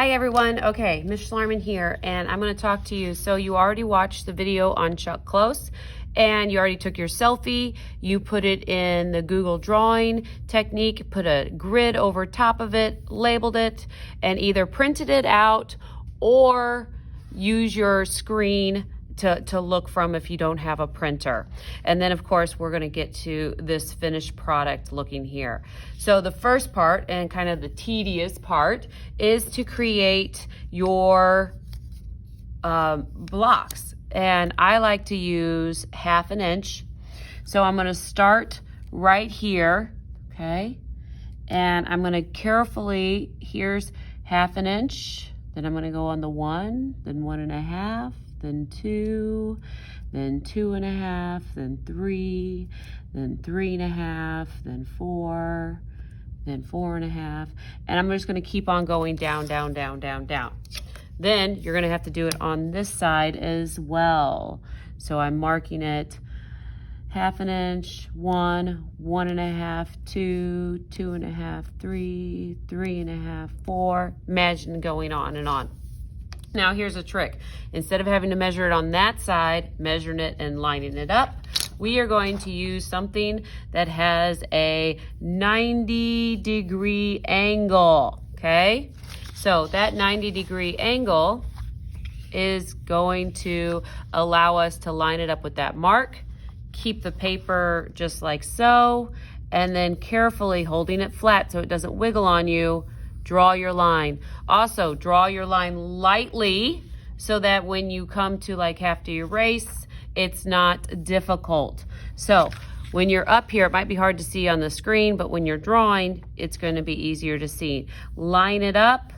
Hi everyone. Okay, Miss Schlarman here, and I'm going to talk to you. So you already watched the video on Chuck Close, and you already took your selfie. You put it in the Google drawing technique, put a grid over top of it, labeled it, and either printed it out or use your screen to look from if you don't have a printer. And then of course we're going to get to this finished product looking here. So the first part, and kind of the tedious part, is to create your blocks. And I like to use 1/2 inch. So I'm going to start right here, okay? And I'm going to carefully, here's 1/2 inch, then I'm going to go on the 1, then 1.5, then 2, then 2.5, then 3, then 3.5, then 4, then 4.5, and I'm just going to keep on going down, down, down, down, down. Then you're going to have to do it on this side as well. So I'm marking it 1/2 inch, 1, 1.5, 2, 2.5, 3, 3.5, 4. Imagine going on and on. Now here's a trick. Instead of having to measure it on that side, measuring it and lining it up, we are going to use something that has a 90-degree angle, okay? So that 90-degree angle is going to allow us to line it up with that mark, keep the paper just like so, and then carefully holding it flat so it doesn't wiggle on you, draw your line. Also, draw your line lightly so that when you come to like have to erase, it's not difficult. So when you're up here, it might be hard to see on the screen, but when you're drawing, it's going to be easier to see. Line it up.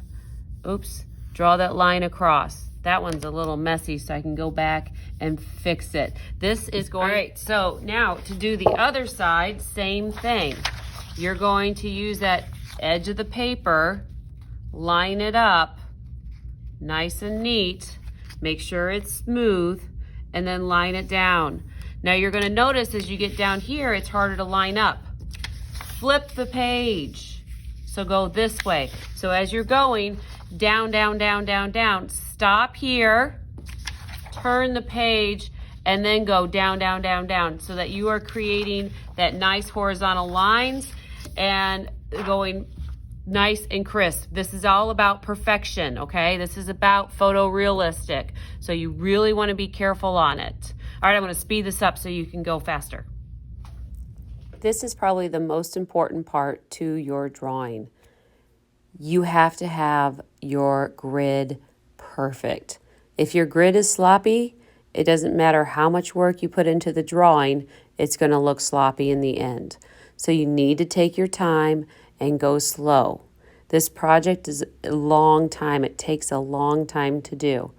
Oops, draw that line across. That one's a little messy, so I can go back and fix it. This is going, all right, so now to do the other side, same thing. You're going to use that edge of the paper, line it up nice and neat, make sure it's smooth, and then line it down. Now you're going to notice as you get down here, it's harder to line up. Flip the page. So go this way. So as you're going down, down, down, down, down, stop here, turn the page, and then go down, down, down, down, so that you are creating that nice horizontal lines and going nice and crisp. This is all about perfection, okay? This is about photorealistic. So you really want to be careful on it. All right, I'm going to speed this up so you can go faster. This is probably the most important part to your drawing. You have to have your grid perfect. If your grid is sloppy, it doesn't matter how much work you put into the drawing, it's going to look sloppy in the end. So you need to take your time and go slow. This project is a long time. It takes a long time to do.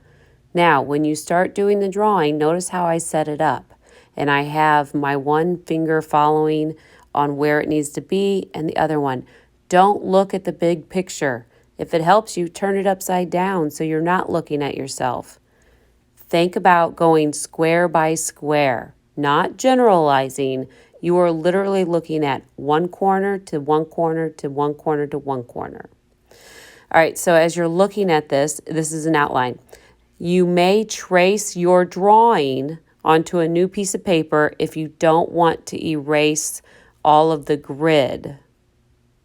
Now, when you start doing the drawing, notice how I set it up. And I have my one finger following on where it needs to be and the other one. Don't look at the big picture. If it helps you, turn it upside down so you're not looking at yourself. Think about going square by square, not generalizing. You are literally looking at one corner to one corner to one corner to one corner. All right, so as you're looking at this, this is an outline. You may trace your drawing onto a new piece of paper if you don't want to erase all of the grid,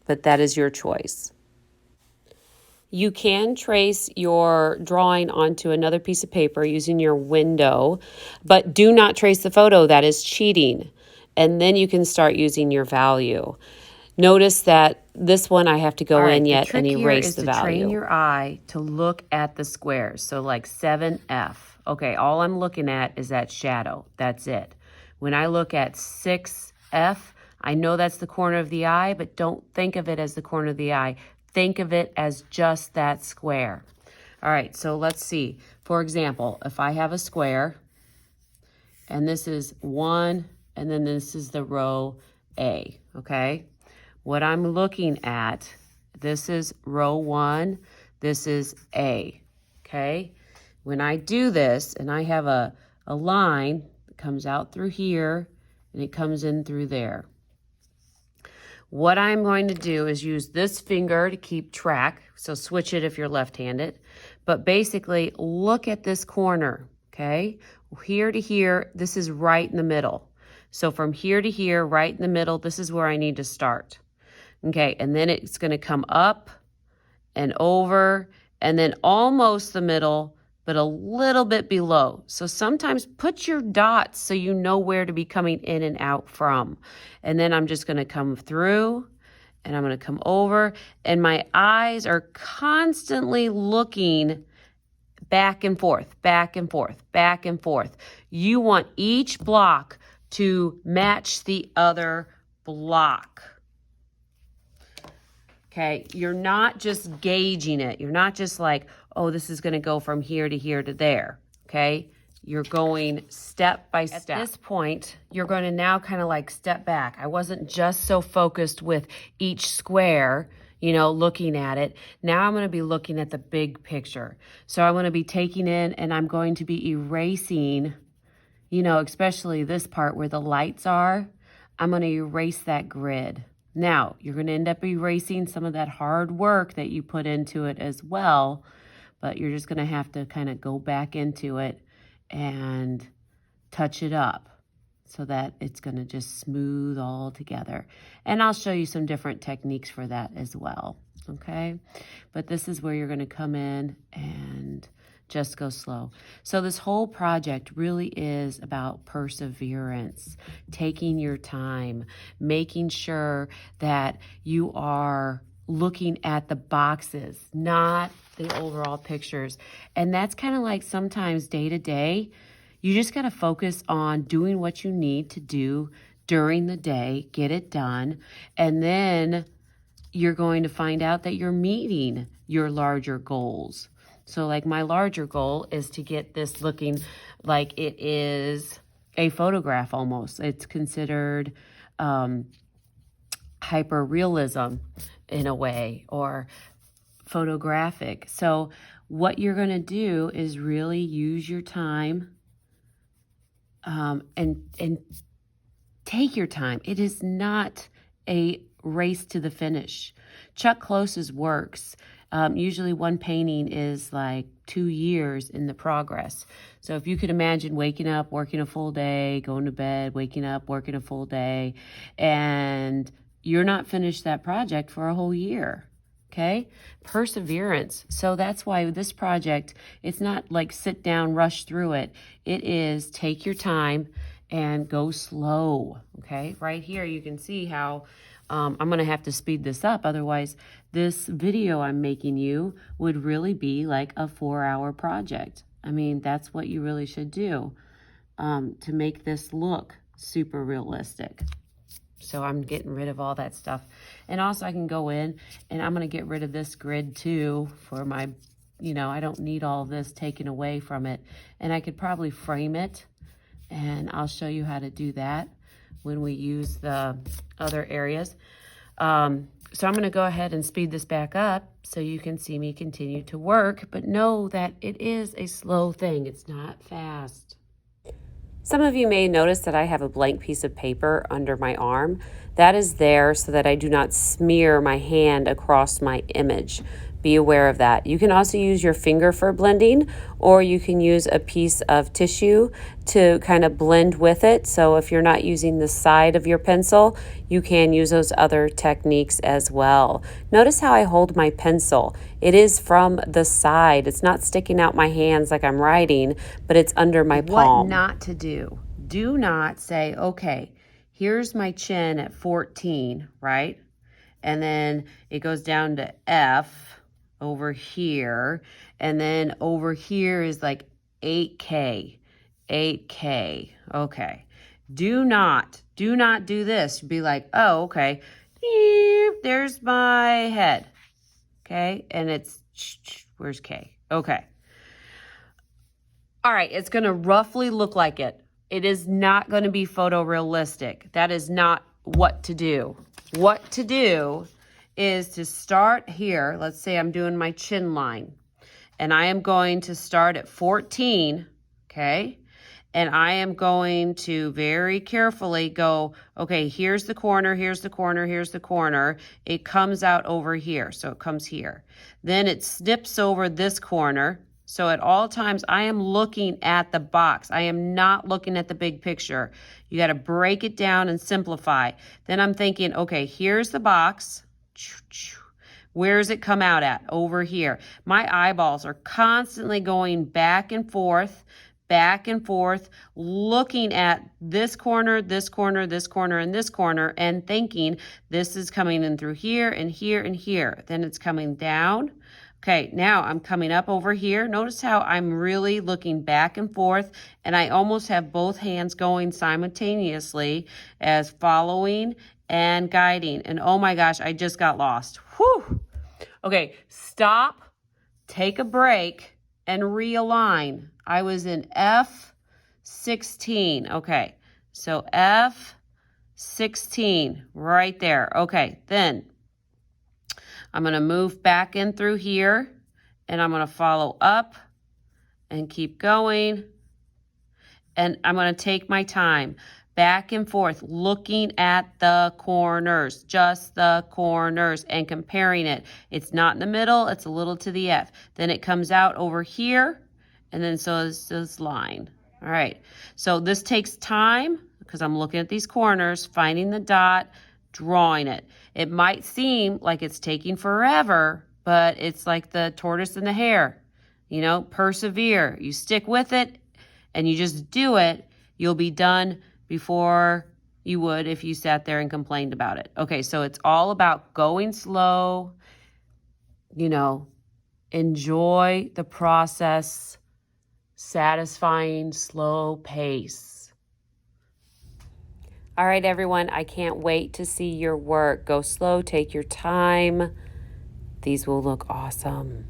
but that is your choice. You can trace your drawing onto another piece of paper using your window, but do not trace the photo. That is cheating. And then you can start using your value. Notice that this one I have to go in yet and erase the value. The trick here is to train your eye to look at the squares. So like 7F. Okay, all I'm looking at is that shadow. That's it. When I look at 6F, I know that's the corner of the eye, but don't think of it as the corner of the eye. Think of it as just that square. All right, so let's see. For example, if I have a square, and this is 1, and then this is the row A, okay? What I'm looking at, this is row 1, this is A, okay? When I do this, and I have a line that comes out through here, and it comes in through there. What I'm going to do is use this finger to keep track. So switch it if you're left-handed. But basically, look at this corner, okay? Here to here, this is right in the middle. So from here to here, right in the middle, this is where I need to start. Okay, and then it's going to come up and over, and then almost the middle, but a little bit below. So sometimes put your dots so you know where to be coming in and out from. And then I'm just going to come through, and I'm going to come over, and my eyes are constantly looking back and forth, back and forth, back and forth. You want each block to match the other block. Okay, you're not just gauging it. You're not just like, oh, this is going to go from here to here to there. Okay, you're going step by step. At this point, you're going to now kind of like step back. I wasn't just so focused with each square, you know, looking at it. Now I'm going to be looking at the big picture. So I'm going to be taking in and I'm going to be erasing, you know, especially this part where the lights are. I'm going to erase that grid. Now, you're going to end up erasing some of that hard work that you put into it as well, but you're just going to have to kind of go back into it and touch it up so that it's going to just smooth all together. And I'll show you some different techniques for that as well, okay? But this is where you're going to come in and just go slow. So this whole project really is about perseverance, taking your time, making sure that you are looking at the boxes, not the overall pictures. And that's kind of like sometimes day to day, you just got to focus on doing what you need to do during the day, get it done, and then you're going to find out that you're meeting your larger goals. So like my larger goal is to get this looking like it is a photograph almost. It's considered hyper-realism in a way, or photographic. So what you're going to do is really use your time and take your time. It is not a race to the finish. Chuck Close's works, usually one painting is like 2 years in the progress. So if you could imagine waking up, working a full day, going to bed, waking up, working a full day, and you're not finished that project for a whole year. Okay? Perseverance. So that's why this project, it's not like sit down, rush through it. It is take your time and go slow. Okay? Right here you can see how I'm going to have to speed this up. Otherwise, this video I'm making you would really be like a 4-hour project. I mean, that's what you really should do to make this look super realistic. So I'm getting rid of all that stuff. And also I can go in and I'm going to get rid of this grid too for my, you know, I don't need all of this taken away from it. And I could probably frame it, and I'll show you how to do that when we use the other areas. So I'm going to go ahead and speed this back up so you can see me continue to work, but know that it is a slow thing. It's not fast. Some of you may notice that I have a blank piece of paper under my arm. That is there so that I do not smear my hand across my image. Be aware of that. You can also use your finger for blending, or you can use a piece of tissue to kind of blend with it. So if you're not using the side of your pencil, you can use those other techniques as well. Notice how I hold my pencil. It is from the side. It's not sticking out my hands like I'm writing, but it's under my palm. What not to do. Do not say, okay, here's my chin at 14, right? And then it goes down to F over here, and then over here is like 8K. Okay. Do not do this. Be like, oh, okay. There's my head. Okay, and it's, where's K? Okay. All right, it's going to roughly look like it. It is not going to be photorealistic. That is not what to do. What to do is to start here. Let's say I'm doing my chin line, and I am going to start at 14, okay? And I am going to very carefully go, okay, here's the corner, here's the corner, here's the corner. It comes out over here, so it comes here. Then it snips over this corner. So at all times, I am looking at the box. I am not looking at the big picture. You got to break it down and simplify. Then I'm thinking, okay, here's the box. Where's it come out at? Over here. My eyeballs are constantly going back and forth, looking at this corner, this corner, this corner, and this corner, and thinking this is coming in through here and here and here. Then it's coming down. Okay, now I'm coming up over here. Notice how I'm really looking back and forth, and I almost have both hands going simultaneously as following and guiding. And oh my gosh, I just got lost. Whew. Okay, stop, take a break, and realign. I was in F16. Okay, so F16 right there. Okay, then I'm going to move back in through here, and I'm going to follow up and keep going. And I'm going to take my time back and forth, looking at the corners, just the corners, and comparing it. It's not in the middle, it's a little to the F. Then it comes out over here, and then so is this line. All right, so this takes time because I'm looking at these corners, finding the dot, drawing it. It might seem like it's taking forever, but it's like the tortoise and the hare. You know, persevere. You stick with it, and you just do it. You'll be done before you would if you sat there and complained about it. Okay, so it's all about going slow, you know, enjoy the process, satisfying, slow pace. All right, everyone, I can't wait to see your work. Go slow, take your time. These will look awesome.